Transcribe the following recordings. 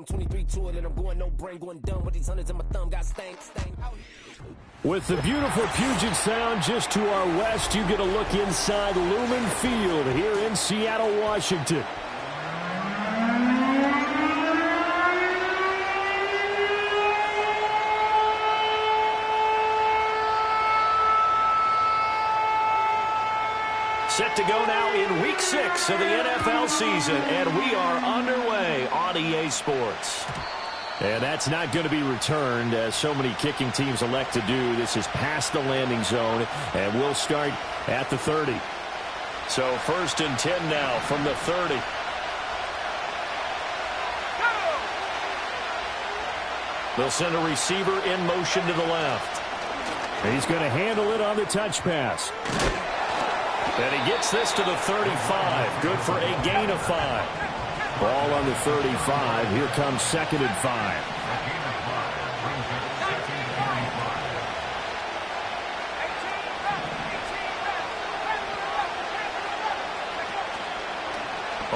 23 to it, and I'm going no brain, going dumb with these hundreds in my thumb. Got stank. With the beautiful Puget Sound just to our west, you get a look inside Lumen Field here in Seattle, Washington. Set to go now in Week 6 of the NFL season, and we are underway on EA Sports. And that's not going to be returned, as so many kicking teams elect to do. This is past the landing zone, and we'll start at the 30. So 1st and 10 now from the 30. They'll send a receiver in motion to the left. He's going to handle it on the touch pass. And he gets this to the 35. Good for a gain of 5. Ball on the 35. Here comes 2nd and 5.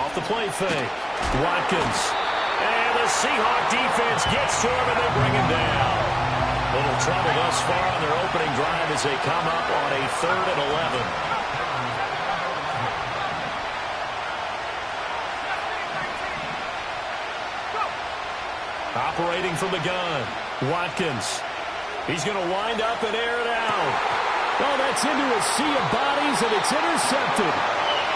Off the play fake. Watkins. And the Seahawk defense gets to him, and they bring him down. Little trouble thus far on their opening drive as they come up on a 3rd and 11. Operating from the gun, Watkins. He's going to wind up and air it out. Oh, that's into a sea of bodies, and it's intercepted.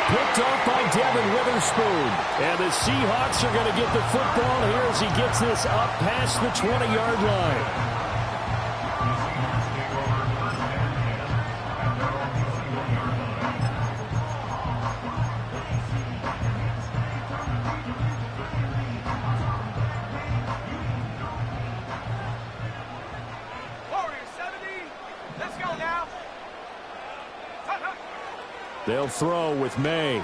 Picked off by Devin Witherspoon. And the Seahawks are going to get the football here as he gets this up past the 20-yard line. They'll throw with May.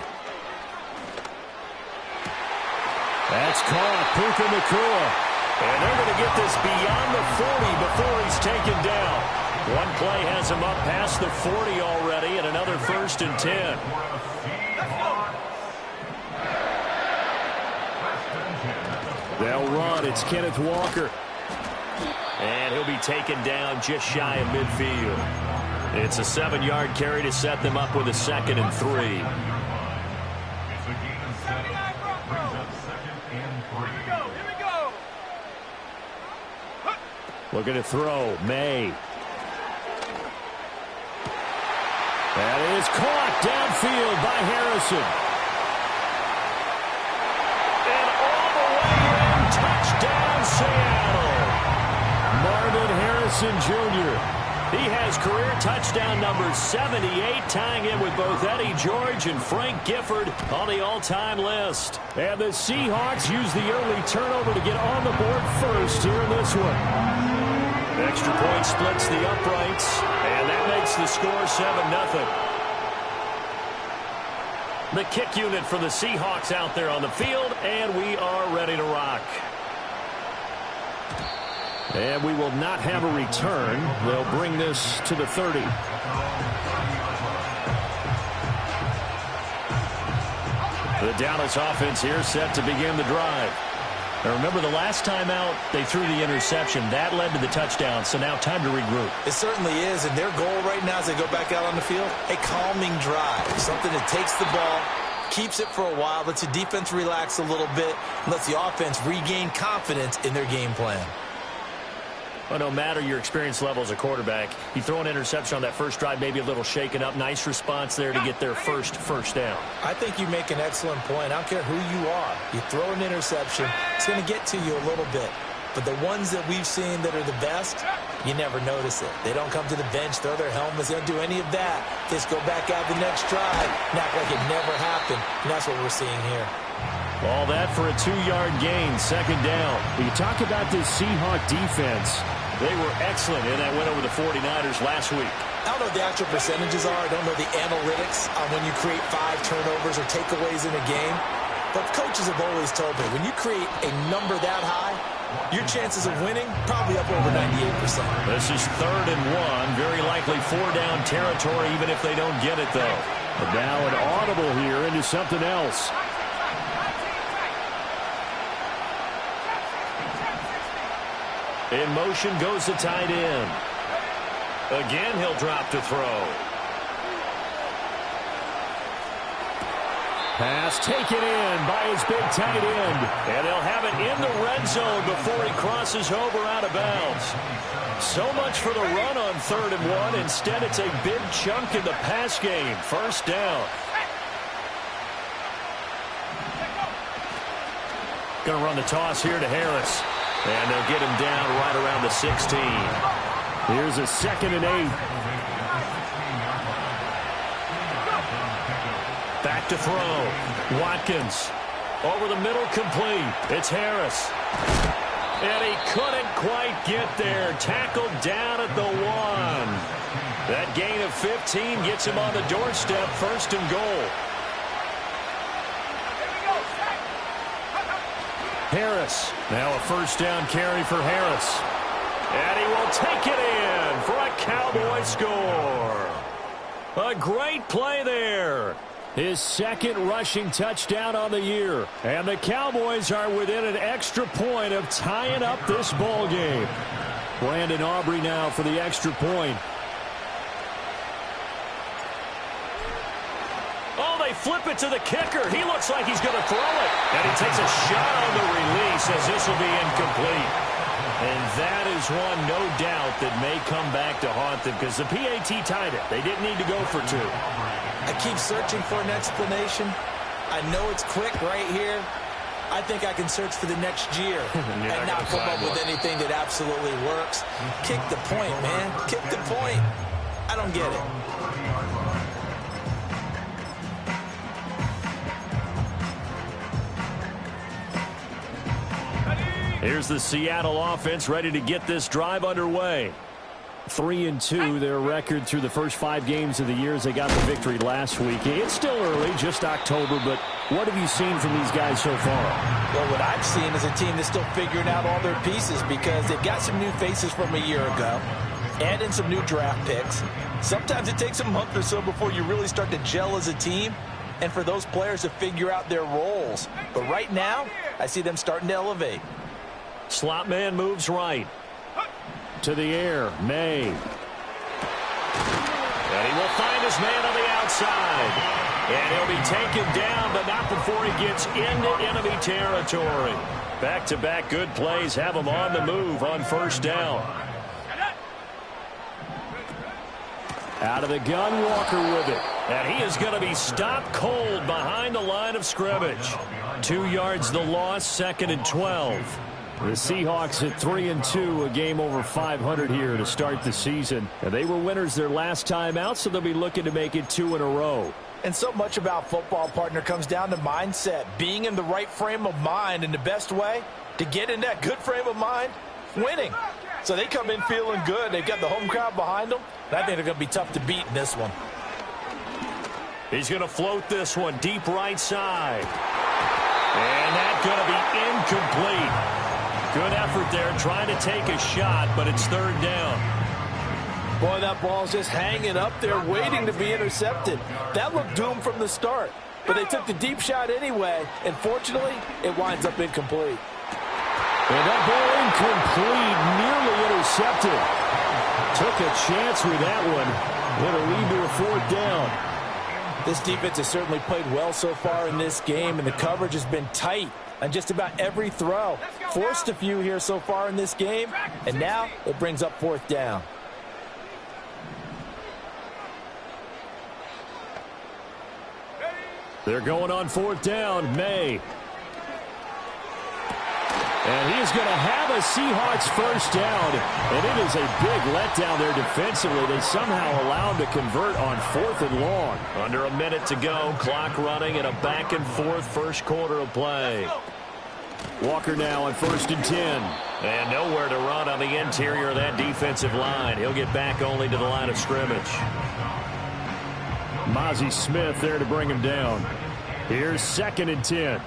That's caught. Puka Nacua. And they're going to get this beyond the 40 before he's taken down. One play has him up past the 40 already, and another 1st and 10. They'll run. It's Kenneth Walker. And he'll be taken down just shy of midfield. It's a 7-yard carry to set them up with a 2nd and 3. Looking to throw. May. That is caught downfield by Harrison. And all the way in, touchdown Seattle. Marvin Harrison Jr. He has career touchdown number 78, tying in with both Eddie George and Frank Gifford on the all-time list. And the Seahawks use the early turnover to get on the board first here in this one. Extra point splits the uprights, and that makes the score 7-0. The kick unit for the Seahawks out there on the field, and we are ready to rock. And we will not have a return. They'll bring this to the 30. The Dallas offense here set to begin the drive. Now remember, the last time out, they threw the interception. That led to the touchdown, so now time to regroup. It certainly is, and their goal right now as they go back out on the field, a calming drive, something that takes the ball, keeps it for a while, lets the defense relax a little bit, and lets the offense regain confidence in their game plan. Well, no matter your experience level as a quarterback, you throw an interception on that first drive, maybe a little shaken up. Nice response there to get their first down. I think you make an excellent point. I don't care who you are. You throw an interception, it's going to get to you a little bit. But the ones that we've seen that are the best, you never notice it. They don't come to the bench, throw their helmets. They don't do any of that. They just go back out the next drive and act like it never happened. And that's what we're seeing here. All that for a 2-yard gain, 2nd down. You talk about this Seahawk defense. They were excellent in that win over the 49ers last week. I don't know what the actual percentages are. I don't know the analytics on when you create 5 turnovers or takeaways in a game. But coaches have always told me, when you create a number that high, your chances of winning probably up over 98%. This is 3rd and 1. Very likely 4-down territory, even if they don't get it, though. But now an audible here into something else. In motion goes the tight end. Again, he'll drop to throw. Pass taken in by his big tight end. And they'll have it in the red zone before he crosses over out of bounds. So much for the run on 3rd and 1. Instead, it's a big chunk in the pass game. First down. Going to run the toss here to Harris. And they'll get him down right around the 16. Here's a 2nd and 8. Back to throw. Watkins. Over the middle, complete. It's Harris. And he couldn't quite get there. Tackled down at the 1. That gain of 15 gets him on the doorstep. 1st and goal. Harris. Now a 1st down carry for Harris. And he will take it in for a Cowboy score. A great play there. His 2nd rushing touchdown on the year. And the Cowboys are within an extra point of tying up this ball game. Brandon Aubrey now for the extra point. Oh, they flip it to the kicker. He looks like he's going to throw it. And he takes a shot on the release as this will be incomplete. And that is one, no doubt, that may come back to haunt them because the PAT tied it. They didn't need to go for 2. I keep searching for an explanation. I know it's quick right here. I think I can search for the next year and not come up with anything that absolutely works. Kick the point, man. Kick the point. I don't get it. Here's the Seattle offense ready to get this drive underway. 3-2, their record through the first 5 games of the year as they got the victory last week. It's still early, just October, but what have you seen from these guys so far? Well, what I've seen is a team that's still figuring out all their pieces because they've got some new faces from a year ago, add in some new draft picks. Sometimes it takes a month or so before you really start to gel as a team and for those players to figure out their roles. But right now, I see them starting to elevate. Slot man moves right. To the air, May. And he will find his man on the outside. And he'll be taken down, but not before he gets into enemy territory. Back-to-back good plays have him on the move on 1st down. Out of the gun, Walker with it. And he is going to be stopped cold behind the line of scrimmage. 2 yards the loss, 2nd and 12. The Seahawks at 3-2, a game over 500 here to start the season. And they were winners their last time out, so they'll be looking to make it 2 in a row. And so much about football, partner, comes down to mindset. Being in the right frame of mind, and the best way to get in that good frame of mind, winning. So they come in feeling good. They've got the home crowd behind them. And I think they're going to be tough to beat in this one. He's going to float this one deep right side. And that's going to be incomplete. Good effort there trying to take a shot, but it's 3rd down. Boy, that ball's just hanging up there waiting to be intercepted. That looked doomed from the start, but they took the deep shot anyway, and fortunately, it winds up incomplete. And that ball incomplete, nearly intercepted. Took a chance with that one. It'll lead to a 4th down. This defense has certainly played well so far in this game, and the coverage has been tight on just about every throw. Forced a few here so far in this game, and now it brings up 4th down. They're going on 4th down, May. And he's going to have a Seahawks 1st down. And it is a big letdown there defensively. They somehow allow him to convert on 4th and long. Under a minute to go, clock running, and a back and forth first quarter of play. Walker now on 1st and 10. And nowhere to run on the interior of that defensive line. He'll get back only to the line of scrimmage. Mozzie Smith there to bring him down. Here's 2nd and 10.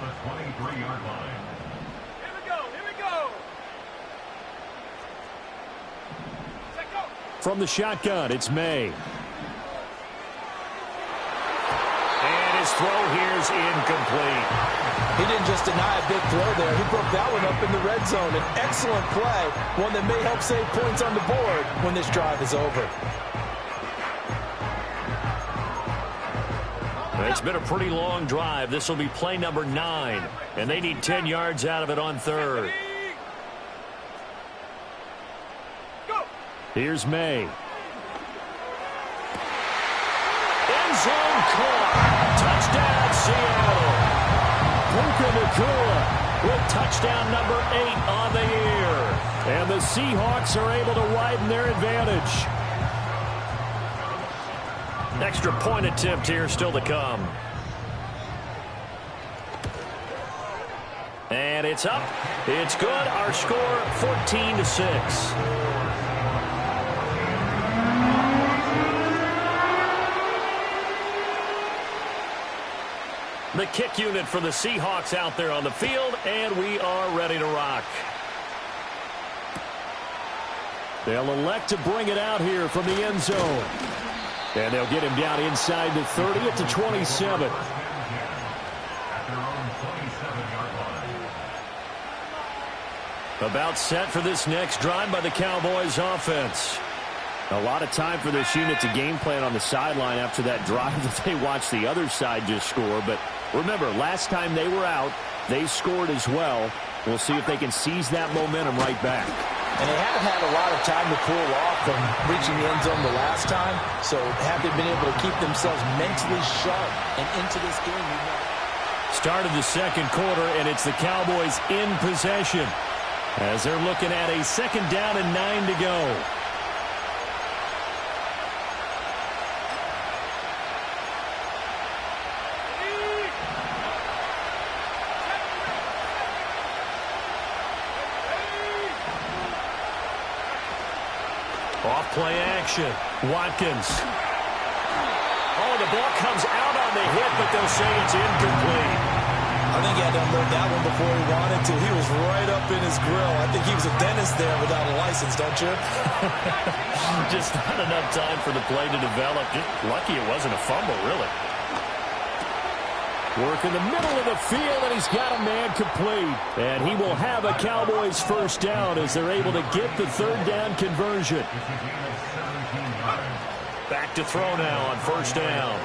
From the shotgun, it's May. And his throw here's incomplete. He didn't just deny a big throw there. He broke that one up in the red zone. An excellent play, one that may help save points on the board when this drive is over. It's been a pretty long drive. This will be play number 9, and they need 10 yards out of it on third. Here's May. End zone caught. Touchdown, Seattle. Puka Nacua with touchdown number 8 on the year. And the Seahawks are able to widen their advantage. Extra point attempt here still to come. And it's up. It's good. Our score 14-6. The kick unit for the Seahawks out there on the field, and we are ready to rock. They'll elect to bring it out here from the end zone. And they'll get him down inside the 30 at the 27. About set for this next drive by the Cowboys offense. A lot of time for this unit to game plan on the sideline after that drive that they watched the other side just score. But remember, last time they were out, they scored as well. We'll see if they can seize that momentum right back. And they haven't had a lot of time to cool off from reaching the end zone the last time, so haven't been able to keep themselves mentally sharp and into this game. Started the second quarter, and it's the Cowboys in possession as they're looking at a second down and 9 to go. Off play action. Watkins. Oh, the ball comes out on the hit, but they'll say it's incomplete. I think he had to unload that one before he wanted to. He was right up in his grill. I think he was a dentist there without a license, don't you? Just not enough time for the play to develop. Just lucky it wasn't a fumble, really. Work in the middle of the field, and he's got a man complete. And he will have a Cowboys first down as they're able to get the third down conversion. Back to throw now on first down.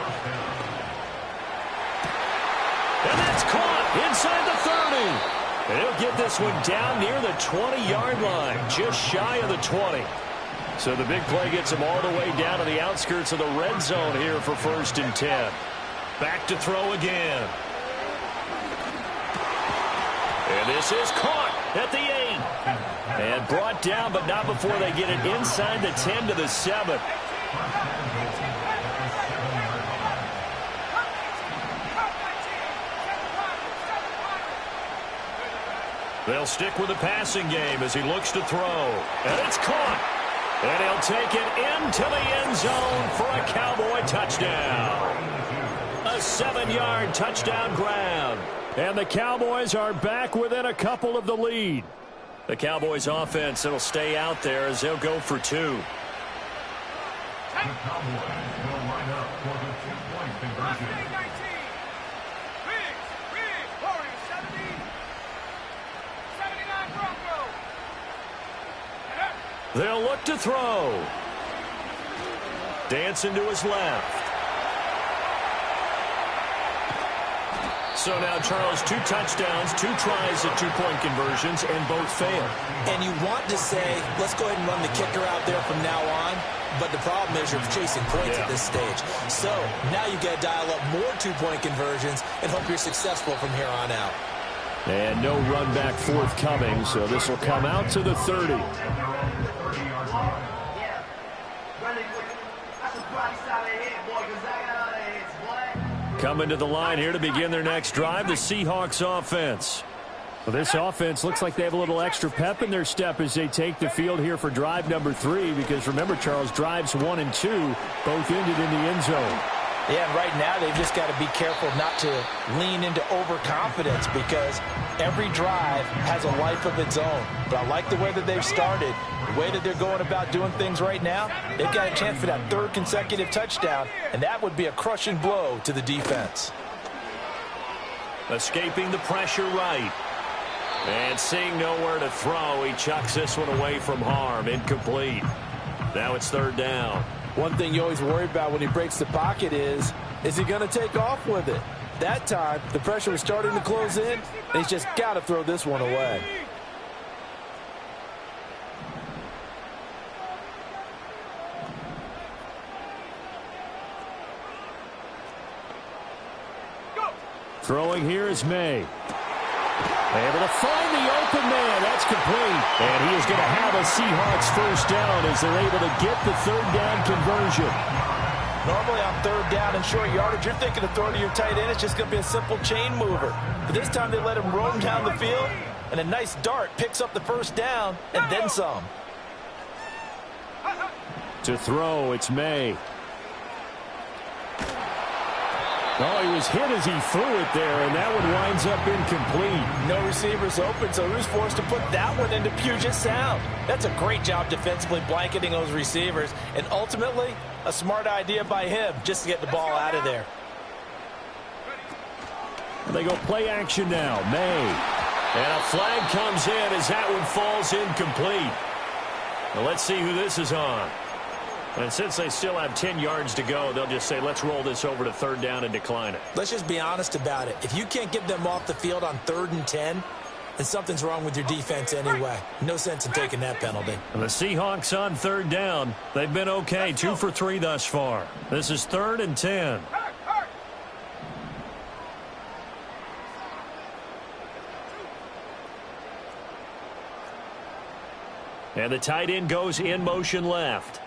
And that's caught inside the 30. And he'll get this one down near the 20-yard line, just shy of the 20. So the big play gets him all the way down to the outskirts of the red zone here for first and 10. Back to throw again. And this is caught at the 8. And brought down, but not before they get it inside the 10 to the 7. They'll stick with the passing game as he looks to throw. And it's caught. And he'll take it into the end zone for a Cowboy touchdown. A 7-yard touchdown grab. And the Cowboys are back within a couple of the lead. The Cowboys offense, it'll stay out there as they'll go for 2. The Cowboys will line up for the two-point conversion. They'll look to throw. Dancing to his left. So now, Charles, 2 touchdowns, 2 tries at two-point conversions, and both fail. And you want to say, let's go ahead and run the kicker out there from now on. But the problem is you're chasing points at this stage. So now you got to dial up more two-point conversions and hope you're successful from here on out. And no run back forthcoming, so this will come out to the 30. Coming to the line here to begin their next drive, the Seahawks offense. Well, this offense looks like they have a little extra pep in their step as they take the field here for drive number 3, because remember, Charles, drives 1 and 2 both ended in the end zone. Yeah, and right now they've just got to be careful not to lean into overconfidence, because every drive has a life of its own. But I like the way that they've started, the way that they're going about doing things right now. They've got a chance for that 3rd consecutive touchdown, and that would be a crushing blow to the defense. Escaping the pressure right. And seeing nowhere to throw, he chucks this one away from harm. Incomplete. Now it's third down. One thing you always worry about when he breaks the pocket is he going to take off with it? That time, the pressure was starting to close in, and he's just got to throw this one away. Throwing here is May. Able to find the open man. That's complete. And he is going to have a Seahawks first down as they're able to get the third down conversion. Normally on third down and short yardage, you're thinking of throwing to your tight end. It's just going to be a simple chain mover. But this time they let him roam down the field, and a nice dart picks up the first down and then some. To throw, it's May. Oh, he was hit as he threw it there, and that one winds up incomplete. No receivers open, so he was forced to put that one into Puget Sound. That's a great job defensively blanketing those receivers, and ultimately, a smart idea by him just to get the ball out of there. They go play action now. May. And a flag comes in as that one falls incomplete. Now let's see who this is on. And since they still have 10 yards to go, they'll just say, let's roll this over to third down and decline it. Let's just be honest about it. If you can't get them off the field on 3rd and 10, then something's wrong with your defense anyway. No sense in taking that penalty. And the Seahawks on third down. They've been okay, 2 for 3 thus far. This is 3rd and 10. And the tight end goes in motion left.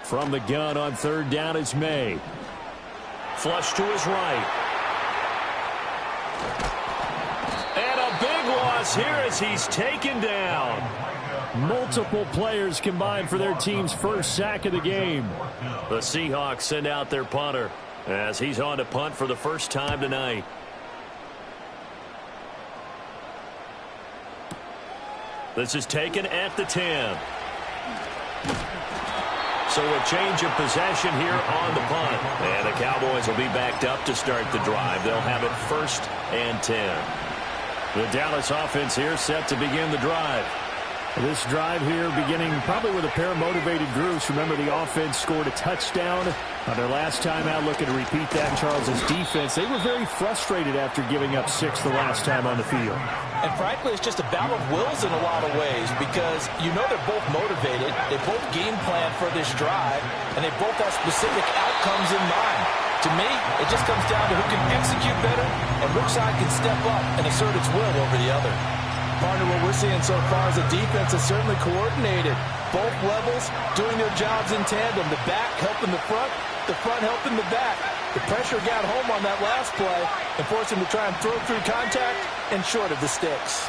From the gun on third down is May. Flush to his right. And a big loss here as he's taken down. Multiple players combined for their team's first sack of the game. The Seahawks send out their punter as he's on to punt for the first time tonight. This is taken at the 10. So a change of possession here on the punt. And the Cowboys will be backed up to start the drive. They'll have it 1st and 10. The Dallas offense here set to begin the drive. This drive here beginning probably with a pair of motivated groups. Remember, the offense scored a touchdown on their last time out, looking to repeat that in Charles's defense. They were very frustrated after giving up 6 the last time on the field. And frankly, it's just a battle of wills in a lot of ways because you know they're both motivated. They both game plan for this drive, and they both have specific outcomes in mind. To me, it just comes down to who can execute better and which side can step up and assert its will over the other. Partner, what we're seeing so far is the defense is certainly coordinated. Both levels doing their jobs in tandem. The back helping the front helping the back. The pressure got home on that last play and forced him to try and throw through contact and short of the sticks.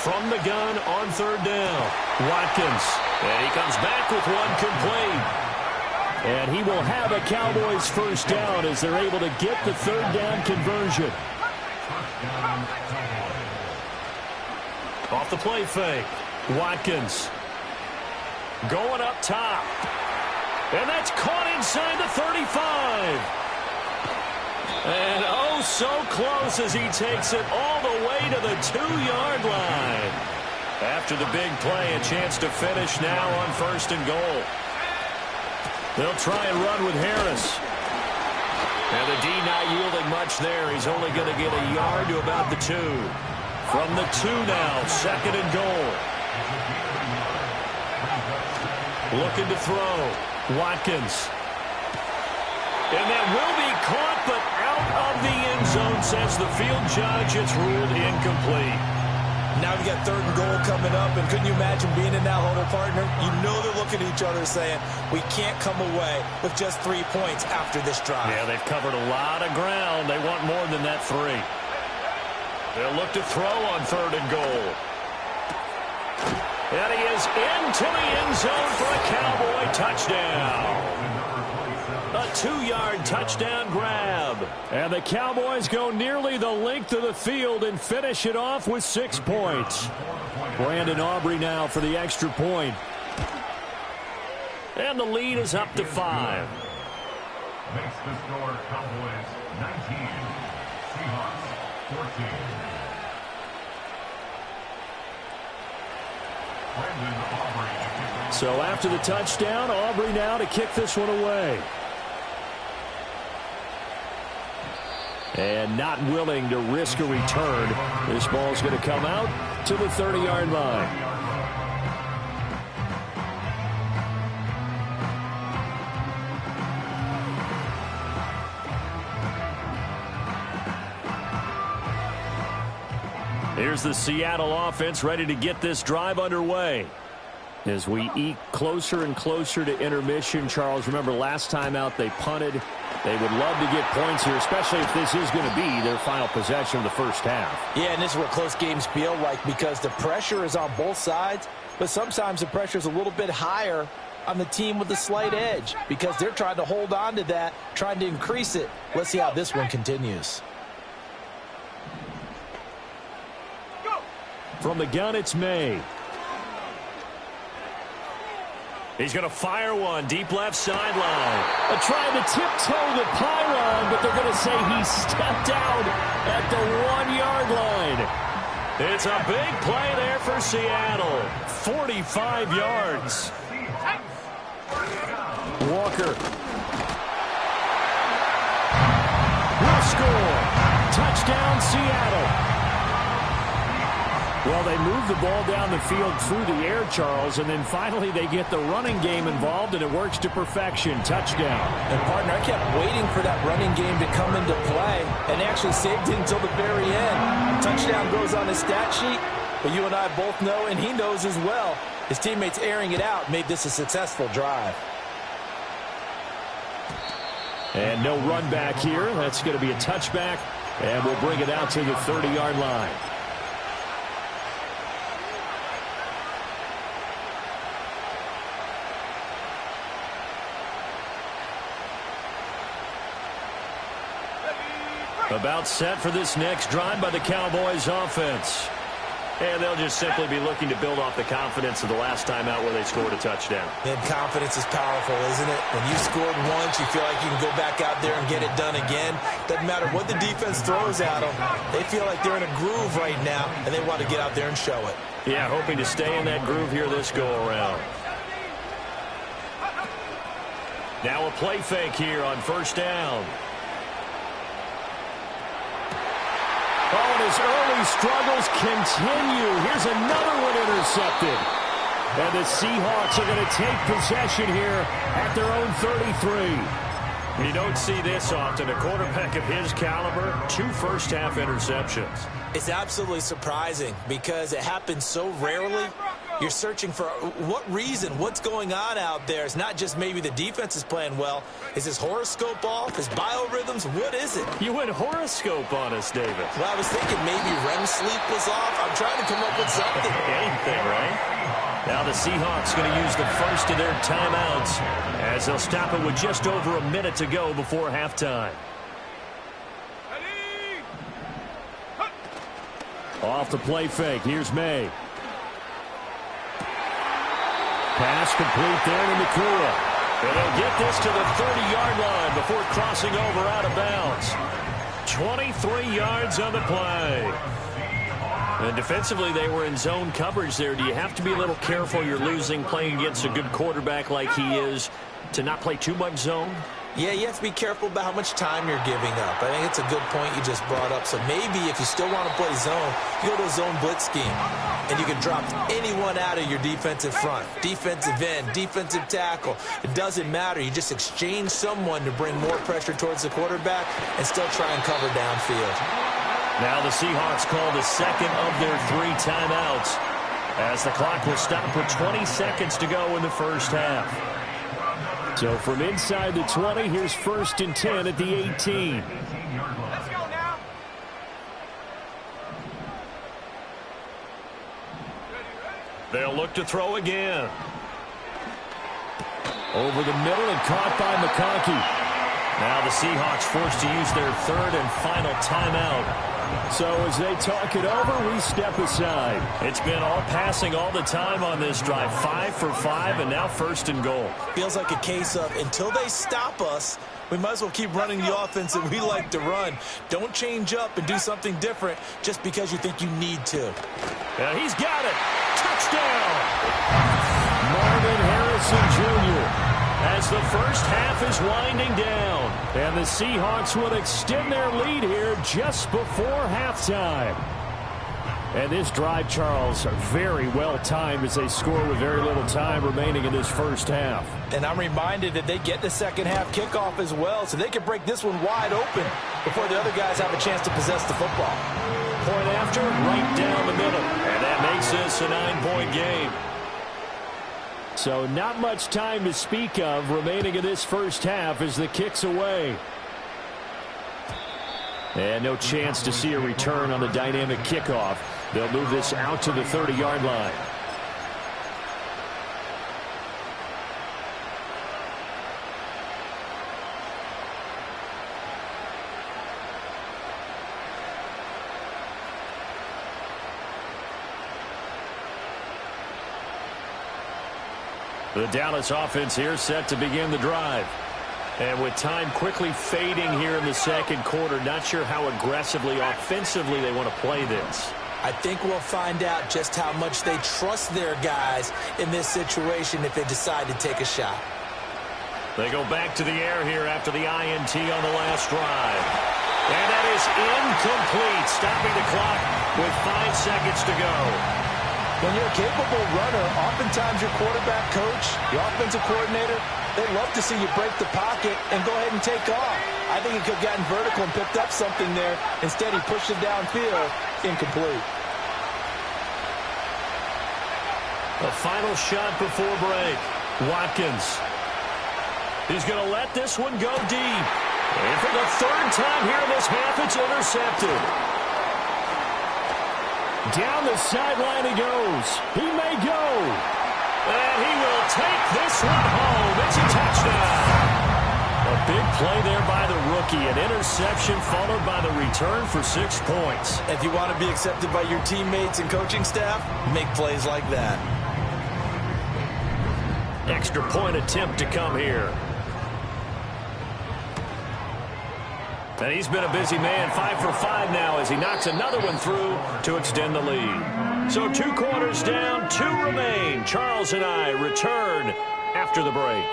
From the gun on third down, Watkins. And he comes back with one complete. And he will have a Cowboys first down as they're able to get the third down conversion. Off the play fake, Watkins. Going up top. And that's caught inside the 35. And oh, so close as he takes it all the way to the 2-yard line. After the big play, a chance to finish now on 1st and goal. They'll try and run with Harris. And the D not yielding much there. He's only going to get a yard to about the 2. From the 2 now, 2nd and goal. Looking to throw. Watkins. And that will be caught, but out of the end zone, says the field judge. It's ruled incomplete. Now we got 3rd and goal coming up, and couldn't you imagine being in that huddle, partner? You know they're looking at each other saying, we can't come away with just 3 points after this drive. Yeah, they've covered a lot of ground. They want more than that 3. They'll look to throw on 3rd and goal. And he is into the end zone for a Cowboy touchdown. A 2-yard touchdown grab. And the Cowboys go nearly the length of the field and finish it off with 6 points. Brandon Aubrey now for the extra point. And the lead is up to 5. Makes the score Cowboys 19, Seahawks 14. Brandon Aubrey to kick off. So after the touchdown, Aubrey now to kick this one away. And not willing to risk a return. This ball's going to come out to the 30-yard line. Here's the Seattle offense ready to get this drive underway. As we eke closer and closer to intermission, Charles, remember last time out they punted. They would love to get points here, especially if this is going to be their final possession of the first half. Yeah, and this is what close games feel like because the pressure is on both sides, but sometimes the pressure is a little bit higher on the team with the slight edge because they're trying to hold on to that, trying to increase it. Let's see how this one continues. From the gun, it's May. He's going to fire one deep left sideline. Trying to tiptoe the pylon, but they're going to say he stepped out at the 1-yard line. It's a big play there for Seattle. 45 yards. Walker. Will score. Touchdown, Seattle. Well, they move the ball down the field through the air, Charles, and then finally they get the running game involved, and it works to perfection. Touchdown. And, partner, I kept waiting for that running game to come into play and actually saved it until the very end. Touchdown goes on his stat sheet, but you and I both know, and he knows as well, his teammates airing it out made this a successful drive. And no run back here. That's going to be a touchback, and we'll bring it out to the 30-yard line. About set for this next drive by the Cowboys offense. And they'll just simply be looking to build off the confidence of the last time out where they scored a touchdown. And confidence is powerful, isn't it? When you scored once, you feel like you can go back out there and get it done again. Doesn't matter what the defense throws at them. They feel like they're in a groove right now, and they want to get out there and show it. Yeah, hoping to stay in that groove here this go-around. Now a play fake here on first down. Oh, and his early struggles continue. Here's another one intercepted. And the Seahawks are going to take possession here at their own 33. You don't see this often. A quarterback of his caliber, 2 first-half interceptions. It's absolutely surprising because it happens so rarely. You're searching for what reason, what's going on out there. It's not just maybe the defense is playing well. Is his horoscope off? His biorhythms? What is it? You went horoscope on us, David. Well, I was thinking maybe REM sleep was off. I'm trying to come up with something. Anything, right? Now the Seahawks going to use the first of their timeouts as they'll stop it with just over a minute to go before halftime. Off the play fake. Here's May. Pass complete there to Nakua. And they'll get this to the 30-yard line before crossing over out of bounds. 23 yards on the play. And defensively, they were in zone coverage there. Do you have to be a little careful? You're losing playing against a good quarterback like he is to not play too much zone? Yeah, you have to be careful about how much time you're giving up. I think it's a good point you just brought up. So maybe if you still want to play zone, you go to a zone blitz scheme. And you can drop anyone out of your defensive front. Defensive end, defensive tackle. It doesn't matter. You just exchange someone to bring more pressure towards the quarterback and still try and cover downfield. Now the Seahawks call the second of their 3 timeouts as the clock will stop with 20 seconds to go in the first half. So from inside the 20, here's 1st and 10 at the 18. Let's go now. They'll look to throw again. Over the middle and caught by McConkey. Now the Seahawks forced to use their third and final timeout. So as they talk it over, we step aside. It's been all passing all the time on this drive. 5 for 5, and now first and goal. Feels like a case of until they stop us, we might as well keep running the offense that we like to run. Don't change up and do something different just because you think you need to. And he's got it. Touchdown. Marvin Harrison Jr. As the first half is winding down. And the Seahawks will extend their lead here just before halftime. And this drive, Charles, very well timed as they score with very little time remaining in this first half. And I'm reminded that they get the second half kickoff as well, so they can break this one wide open before the other guys have a chance to possess the football. Point after, right down the middle. And that makes this a 9-point game. So not much time to speak of remaining in this first half as the kick's away. And no chance to see a return on the dynamic kickoff. They'll move this out to the 30-yard line. The Dallas offense here set to begin the drive. And with time quickly fading here in the second quarter, not sure how aggressively, offensively they want to play this. I think we'll find out just how much they trust their guys in this situation if they decide to take a shot. They go back to the air here after the INT on the last drive. And that is incomplete, stopping the clock with 5 seconds to go. When you're a capable runner, oftentimes your quarterback coach, your offensive coordinator, they love to see you break the pocket and go ahead and take off. I think he could have gotten vertical and picked up something there. Instead, he pushed it downfield. Incomplete. The final shot before break. Watkins. He's going to let this one go deep. And for the third time here in this half, it's intercepted. Down the sideline he goes. He may go. And he will take this one home. It's a touchdown. A big play there by the rookie. An interception followed by the return for 6 points. If you want to be accepted by your teammates and coaching staff, make plays like that. Extra point attempt to come here. And he's been a busy man, 5 for 5 now as he knocks another one through to extend the lead. So 2 quarters down, 2 remain. Charles and I return after the break.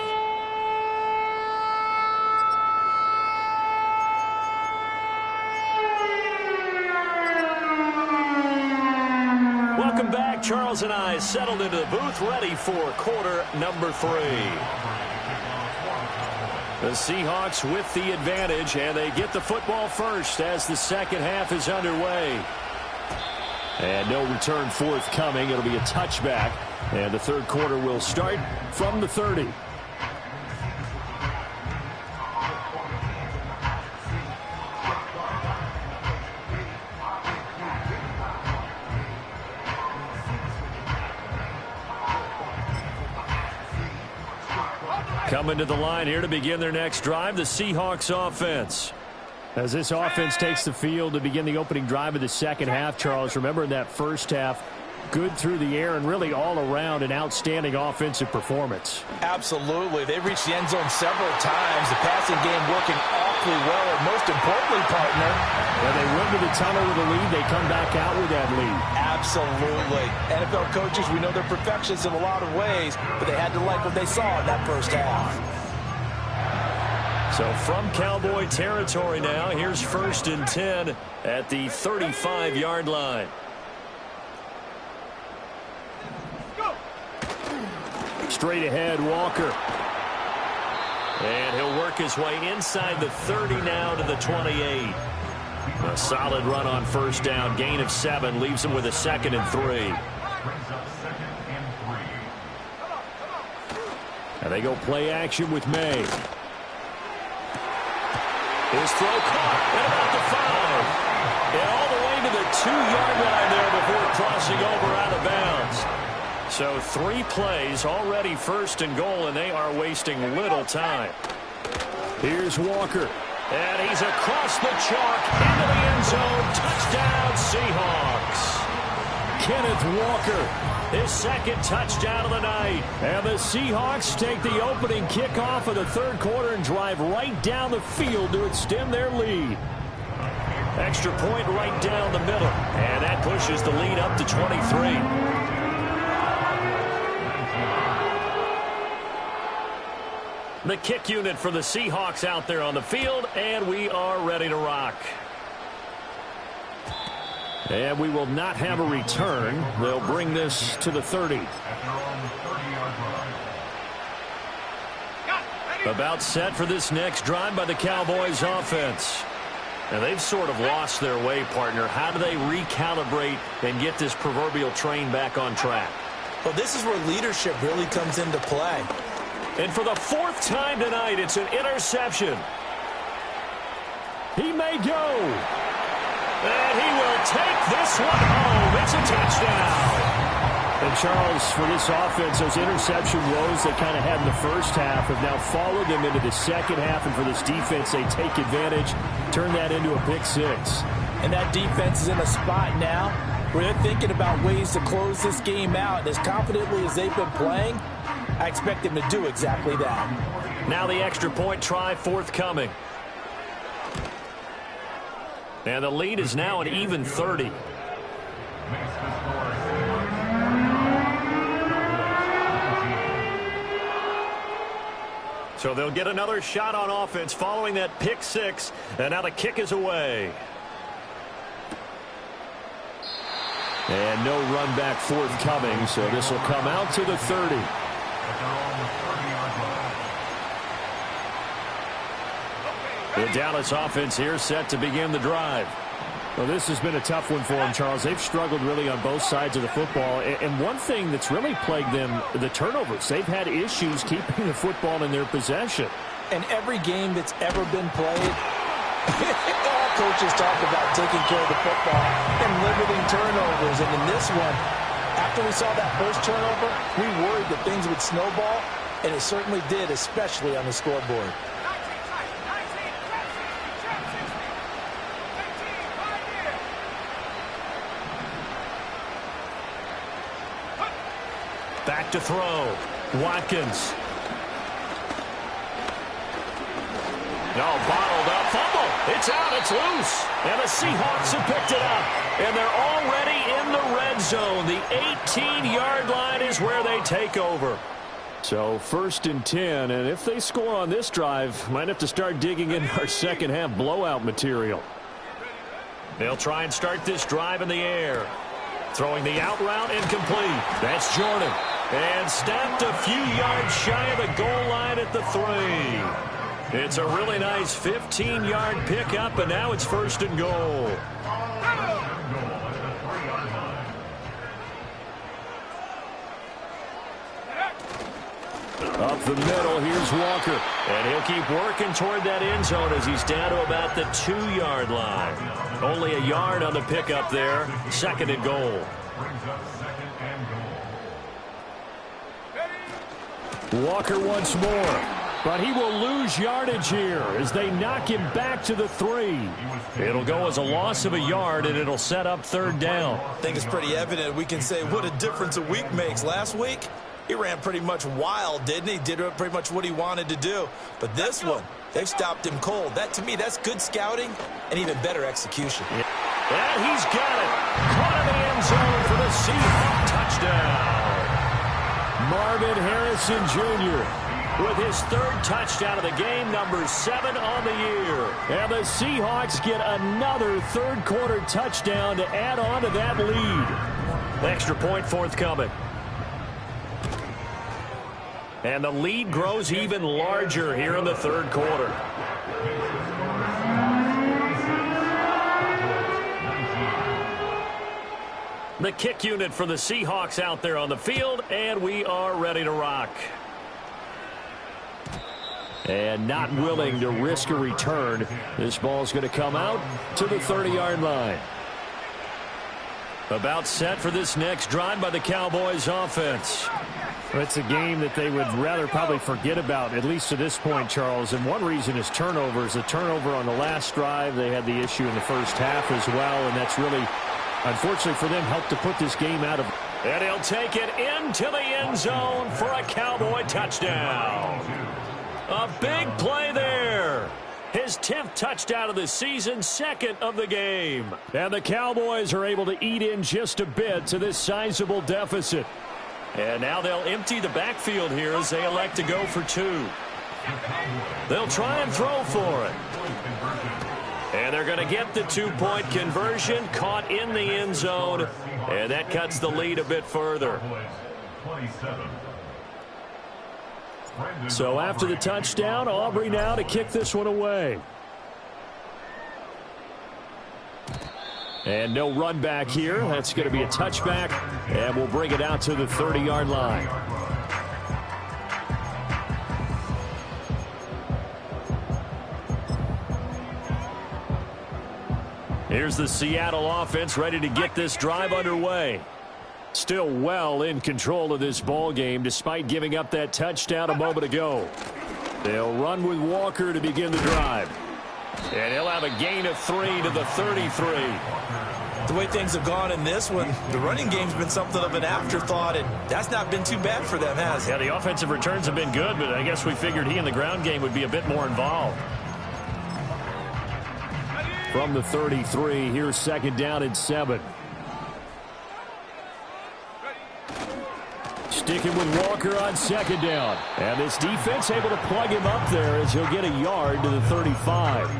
Welcome back. Charles and I settled into the booth, ready for quarter number 3. The Seahawks with the advantage, and they get the football first as the second half is underway. And no return forthcoming. It'll be a touchback, and the third quarter will start from the 30. Coming to the line here to begin their next drive, the Seahawks offense. As this offense takes the field to begin the opening drive of the second half, Charles, remember in that first half, good through the air and really all around an outstanding offensive performance. Absolutely. They reached the end zone several times. The passing game working awfully well. And most importantly, partner, when they went to the tunnel with a lead, they come back out with that lead. Absolutely. NFL coaches, we know they're perfectionists in a lot of ways, but they had to like what they saw in that first half. So from Cowboy territory now, here's 1st and 10 at the 35-yard line. Straight ahead, Walker. And he'll work his way inside the 30 now to the 28. A solid run on first down. Gain of 7 leaves him with a 2nd and 3. And they go play action with May. His throw caught at about the 5. And all the way to the 2-yard line there before crossing over out of bounds. So 3 plays, already 1st and goal, and they are wasting little time. Here's Walker. And he's across the chalk into the end zone. Touchdown, Seahawks. Kenneth Walker, his second touchdown of the night. And the Seahawks take the opening kickoff of the third quarter and drive right down the field to extend their lead. Extra point right down the middle. And that pushes the lead up to 23. The kick unit for the Seahawks out there on the field, and we are ready to rock. And we will not have a return. They'll bring this to the 30. About set for this next drive by the Cowboys offense. And they've sort of lost their way, partner. How do they recalibrate and get this proverbial train back on track? Well, this is where leadership really comes into play. And for the fourth time tonight, it's an interception. He may go. And he will take this one home. It's a touchdown. And Charles, for this offense, those interception woes they kind of had in the first half have now followed them into the second half. And for this defense, they take advantage, turn that into a pick six. And that defense is in a spot now where they're thinking about ways to close this game out. And as confidently as they've been playing, I expect them to do exactly that. Now the extra point try forthcoming. And the lead is now an even 30. So they'll get another shot on offense following that pick six. And now the kick is away. And no run back forthcoming, so this will come out to the 30. The Dallas offense here set to begin the drive. Well, this has been a tough one for them, Charles. They've struggled really on both sides of the football. And one thing that's really plagued them, the turnovers. They've had issues keeping the football in their possession. And every game that's ever been played, all coaches talk about taking care of the football and limiting turnovers. And in this one, after we saw that first turnover, we worried that things would snowball, and it certainly did, especially on the scoreboard. Back to throw. Watkins. No, bottled up. Fumble. It's out. It's loose. And the Seahawks have picked it up. And they're already in the red zone. The 18-yard line is where they take over. So 1st and 10. And if they score on this drive, might have to start digging in our second half blowout material. They'll try and start this drive in the air. Throwing the out route incomplete. That's Jordan. And snapped a few yards shy of the goal line at the 3. It's a really nice 15-yard pickup, and now it's 1st and goal. Up the middle, here's Walker. And he'll keep working toward that end zone as he's down to about the 2-yard line. Only a yard on the pickup there. 2nd and goal. Walker once more. But he will lose yardage here as they knock him back to the 3. It'll go as a loss of a yard, and it'll set up 3rd down. I think it's pretty evident. We can say what a difference a week makes. Last week, he ran pretty much wild, didn't he? Did pretty much what he wanted to do. But this one, they've stopped him cold. That, to me, that's good scouting and even better execution. And he's got it. Caught in the end zone for the Seahawks touchdown. Marvin Harrison Jr. with his 3rd touchdown of the game, number 7 on the year. And the Seahawks get another 3rd quarter touchdown to add on to that lead. Extra point forthcoming. And the lead grows even larger here in the 3rd quarter. The kick unit for the Seahawks out there on the field, and we are ready to rock. And not willing to risk a return. This ball's going to come out to the 30-yard line. About set for this next drive by the Cowboys offense. It's a game that they would rather probably forget about, at least to this point, Charles. And one reason is turnovers. The turnover on the last drive, they had the issue in the first half as well, and that's really, unfortunately for them, helped to put this game out of. And he'll take it into the end zone for a Cowboy touchdown. A big play there. His 10th touchdown of the season, 2nd of the game. And the Cowboys are able to eat in just a bit to this sizable deficit. And now they'll empty the backfield here as they elect to go for 2. They'll try and throw for it. And they're going to get the 2-point conversion, caught in the end zone, and that cuts the lead a bit further. So after the touchdown, Aubrey now to kick this one away. And no run back here. That's going to be a touchback, and we'll bring it out to the 30-yard line. Here's the Seattle offense ready to get this drive underway. Still well in control of this ball game despite giving up that touchdown a moment ago. They'll run with Walker to begin the drive. And he'll have a gain of 3 to the 33. The way things have gone in this one, the running game's been something of an afterthought, and that's not been too bad for them, has it? Yeah, the offensive returns have been good, but I guess we figured he in the ground game would be a bit more involved. From the 33, here's 2nd down and 7. Sticking with Walker on 2nd down. And this defense able to plug him up there as he'll get a yard to the 35.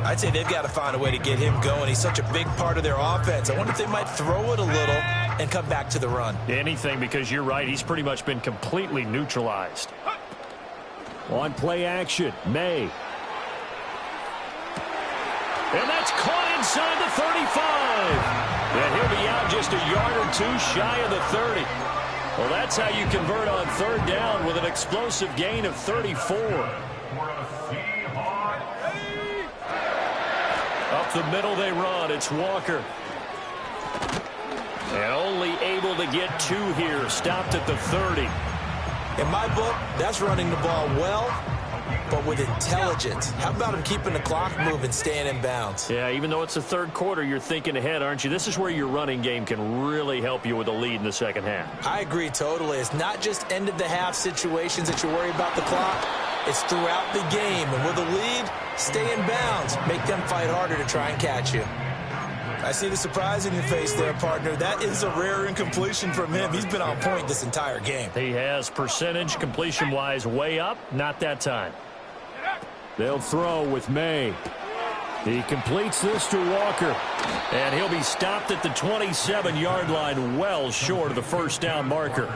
I'd say they've got to find a way to get him going. He's such a big part of their offense. I wonder if they might throw it a little and come back to the run. Anything, because you're right. He's pretty much been completely neutralized. On play action, May. And that's caught inside the 35. And he'll be out just a yard or 2 shy of the 30. Well, that's how you convert on 3rd down with an explosive gain of 34. Up the middle they run. It's Walker. And only able to get 2 here. Stopped at the 30. In my book, that's running the ball well, but with intelligence. How about him keeping the clock moving, staying in bounds? Yeah, even though it's the 3rd quarter, you're thinking ahead, aren't you? This is where your running game can really help you with a lead in the 2nd half. I agree totally. It's not just end-of-the-half situations that you worry about the clock. It's throughout the game. And with a lead, stay in bounds. Make them fight harder to try and catch you. I see the surprise in your face there, partner. That is a rare incompletion from him. He's been on point this entire game. He has percentage, completion-wise, way up. Not that time. They'll throw with May. He completes this to Walker. And he'll be stopped at the 27-yard line, well short of the 1st down marker.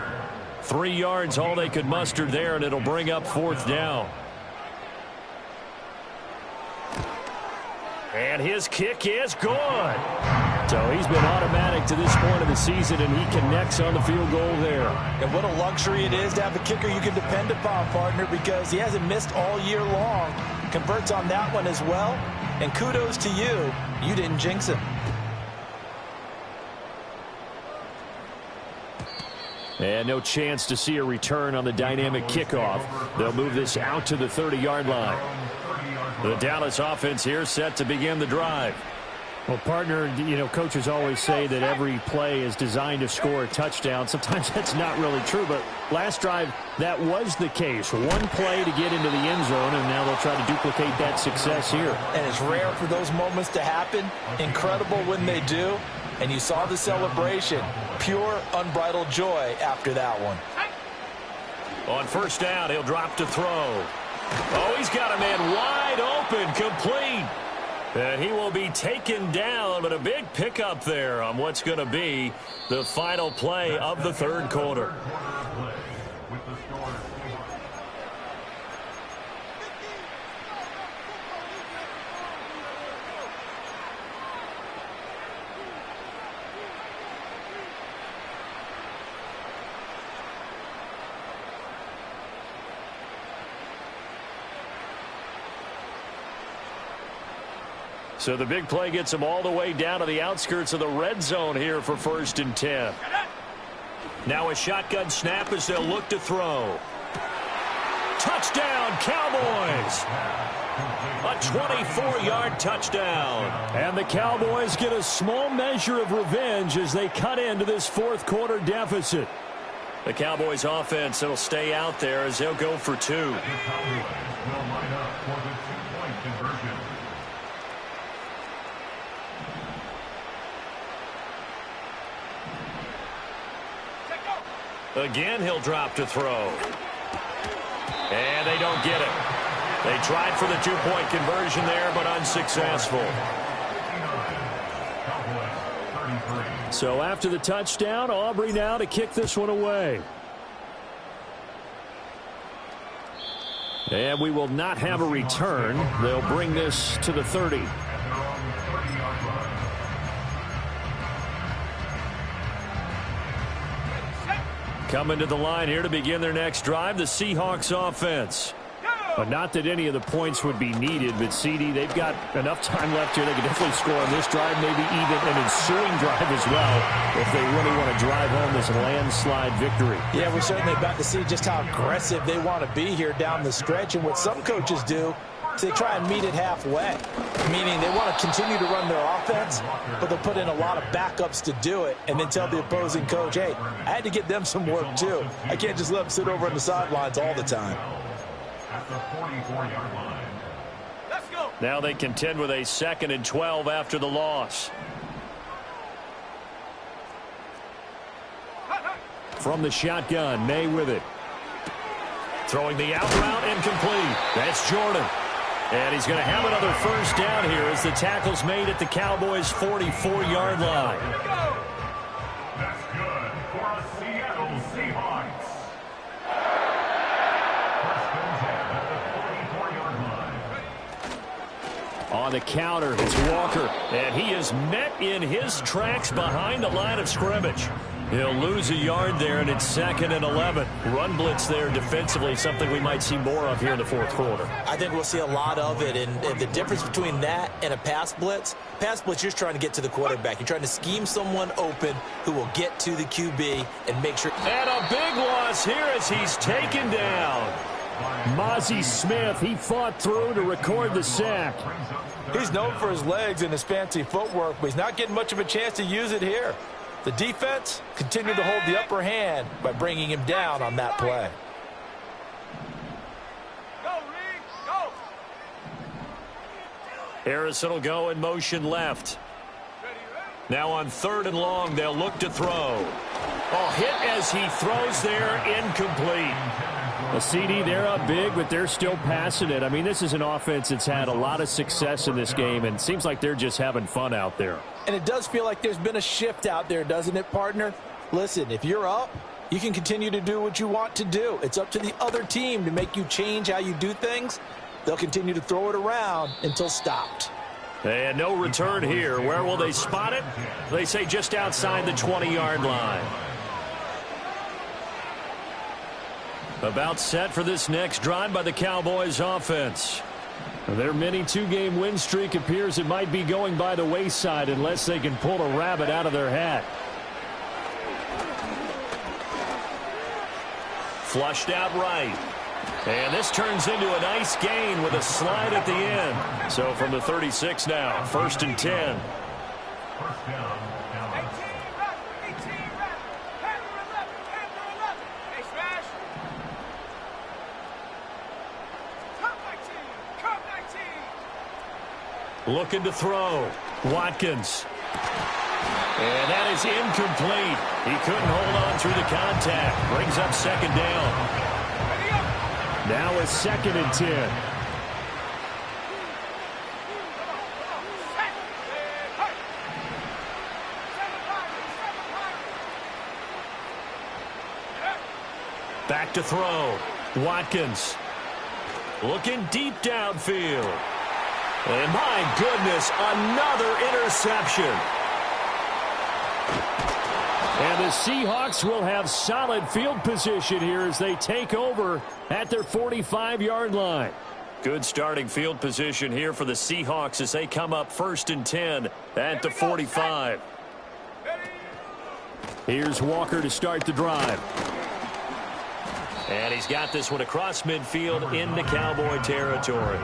3 yards, all they could muster there, and it'll bring up 4th down. And his kick is good. So he's been automatic to this point of the season, and he connects on the field goal there. And what a luxury it is to have a kicker you can depend upon, partner, because he hasn't missed all year long. Converts on that one as well. And kudos to you. You didn't jinx him. And no chance to see a return on the dynamic kickoff. They'll move this out to the 30-yard line. The Dallas offense here set to begin the drive. Well, partner, you know, coaches always say that every play is designed to score a touchdown. Sometimes that's not really true, but last drive, that was the case. One play to get into the end zone, and now they'll try to duplicate that success here. And it's rare for those moments to happen. Incredible when they do. And you saw the celebration. Pure, unbridled joy after that one. On 1st down, he'll drop to throw. Oh, he's got a man wide open, complete. And he will be taken down, but a big pickup there on what's going to be the final play of the 3rd quarter. So the big play gets him all the way down to the outskirts of the red zone here for 1st and 10. Now a shotgun snap as they'll look to throw. Touchdown, Cowboys! A 24-yard touchdown. And the Cowboys get a small measure of revenge as they cut into this fourth quarter deficit. The Cowboys offense will stay out there as they'll go for two. The Cowboys will line up for the two-point conversion. Again, he'll drop to throw. And they don't get it. They tried for the two-point conversion there, but unsuccessful. So after the touchdown, Aubrey now to kick this one away. And we will not have a return. They'll bring this to the 30. Coming to the line here to begin their next drive, the Seahawks offense. But not that any of the points would be needed, but CD, they've got enough time left here. They can definitely score on this drive, maybe even an ensuing drive as well, if they really want to drive home this landslide victory. Yeah, we're certainly about to see just how aggressive they want to be here down the stretch. And what some coaches do is they try and meet it halfway, meaning they want to continue to run their offense, but they'll put in a lot of backups to do it and then tell the opposing coach, hey, I had to get them some work too. I can't just let them sit over on the sidelines all the time. At the 44-yard line. Let's go. Now they contend with a 2nd and 12 after the loss. From the shotgun, May with it. Throwing the out route, incomplete. That's Jordan. And he's going to have another first down here as the tackle's made at the Cowboys' 44-yard line. That's good for the Seattle Seahawks. On the counter, it's Walker. And he is met in his tracks behind the line of scrimmage. He'll lose a yard there, and it's 2nd and 11. Run blitz there defensively, something we might see more of here in the fourth quarter. I think we'll see a lot of it, and the difference between that and a pass blitz, you're just trying to get to the quarterback. You're trying to scheme someone open who will get to the QB and make sure. And a big loss here as he's taken down. Mozzie Smith, he fought through to record the sack. He's known for his legs and his fancy footwork, but he's not getting much of a chance to use it here. The defense continued to hold the upper hand by bringing him down on that play. Go, Reed, go. Harrison will go in motion left. Now on 3rd and long, they'll look to throw. Oh, hit as he throws there, incomplete. A CD, they're up big, but they're still passing it. I mean, this is an offense that's had a lot of success in this game, and it seems like they're just having fun out there. And it does feel like there's been a shift out there, doesn't it, partner? Listen, if you're up, you can continue to do what you want to do. It's up to the other team to make you change how you do things. They'll continue to throw it around until stopped. And no return here. Where will they spot it? They say just outside the 20-yard line. About set for this next drive by the Cowboys offense. Their mini two-game win streak appears it might be going by the wayside unless they can pull a rabbit out of their hat. Flushed out right. And this turns into a nice gain with a slide at the end. So from the 36 now, 1st and 10. First down, Dallas. 18 rep. Panther 11. Hey, smash. Come 19. Looking to throw. Watkins. And that is incomplete. He couldn't hold on through the contact. Brings up 2nd down. Now a 2nd and 10. Back to throw. Watkins. Looking deep downfield. And my goodness, another interception. And the Seahawks will have solid field position here as they take over at their 45-yard line. Good starting field position here for the Seahawks as they come up 1st and 10 at the 45. Here's Walker to start the drive. And he's got this one across midfield into Cowboy territory.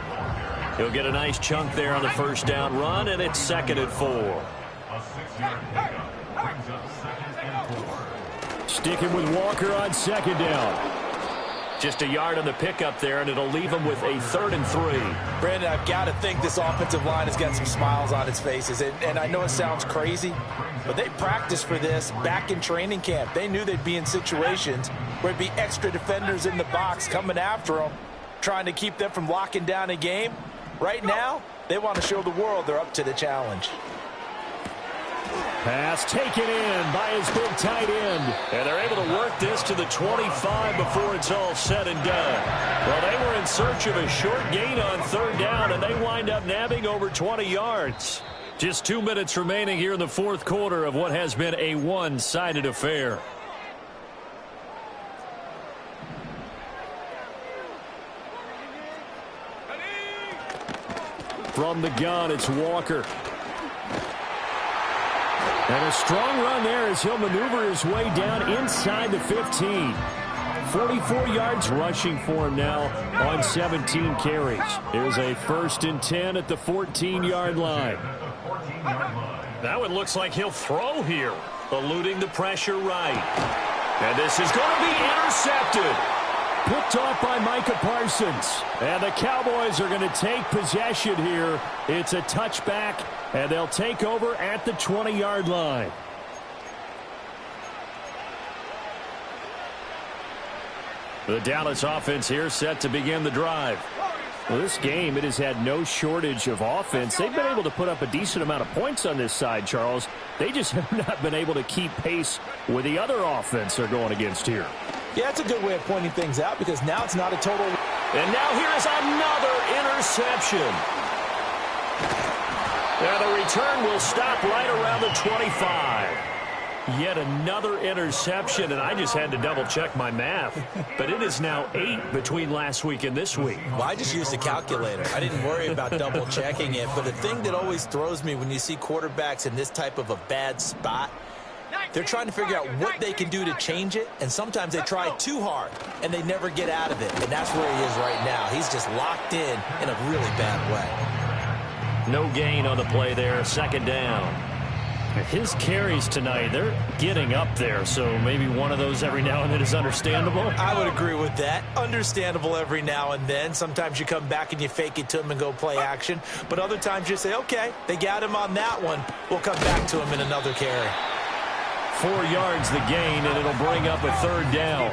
He'll get a nice chunk there on the first down run, and it's 2nd and 4. A 6-yard pickup brings up 2nd and 4. Sticking with Walker on 2nd down. Just a yard on the pickup there, and it'll leave him with a 3rd and 3. Brandon, I've got to think this offensive line has got some smiles on its faces. And I know it sounds crazy, but they practiced for this back in training camp. They knew they'd be in situations where there'd be extra defenders in the box coming after them, trying to keep them from locking down a game. Right now, they want to show the world they're up to the challenge. Pass taken in by his big tight end. And they're able to work this to the 25 before it's all said and done. Well, they were in search of a short gain on 3rd down, and they wind up nabbing over 20 yards. Just 2 minutes remaining here in the 4th quarter of what has been a one-sided affair. From the gun, it's Walker. And a strong run there as he'll maneuver his way down inside the 15. 44 yards rushing for him now on 17 carries. Here's a 1st and 10 at the 14-yard line. Now it looks like he'll throw here, eluding the pressure right. And this is going to be intercepted. Picked off by Micah Parsons. And the Cowboys are going to take possession here. It's a touchback, and they'll take over at the 20-yard line. The Dallas offense here set to begin the drive. Well, this game, it has had no shortage of offense. They've been able to put up a decent amount of points on this side, Charles. They just have not been able to keep pace with the other offense they're going against here. Yeah, that's a good way of pointing things out because now it's not a total. And now here's another interception. Now the return will stop right around the 25. Yet another interception, and I just had to double-check my math. But it is now 8 between last week and this week. Well, I just used a calculator. I didn't worry about double-checking it. But the thing that always throws me when you see quarterbacks in this type of a bad spot, they're trying to figure out what they can do to change it, and sometimes they try too hard, and they never get out of it. And that's where he is right now. He's just locked in a really bad way. No gain on the play there, 2nd down. His carries tonight, they're getting up there, so maybe one of those every now and then is understandable. I would agree with that. Understandable every now and then. Sometimes you come back and you fake it to him and go play action. But other times you say, okay, they got him on that one. We'll come back to him in another carry. 4 yards the gain, and it'll bring up a 3rd down.